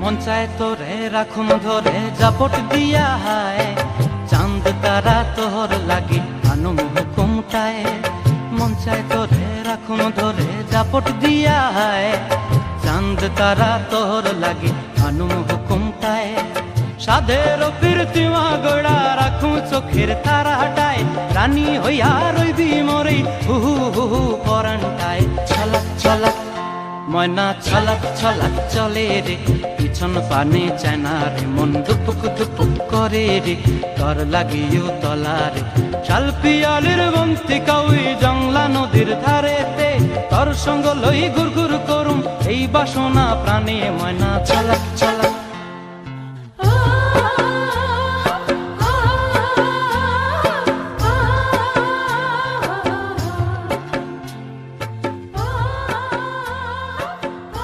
মন চায় তোরে রাখুন ধরে জাপট দিয়া হায়, চাঁদ তারা তোর লাগি আনুম হুকুমটায়। মন চায় তোরে রাখুন ধরে জাপট দিয়া হায়, চাঁদ তারা তোর লাগি আনুম হুকুমটায়। সাধের প্রীতিমা গোড়া রাখু চোখের তারা হটায়, রানী হইয়া রইবি মরে হু হু হু হু পরানটায়। ছলাক ছলাক ময়না ছলাক ছলাক চলে রে, পিছন পানে চায় না রে, মন দুপুক দুপুক করে রে, তর লাগিও তলারে। শাল পিয়ালির বন্তি কাউই জংলা নদীর ধারেতে, তর সঙ্গ লই গুড় গুড় করুম এই বাসনা প্রাণে। ময়না ছলাক ছলাক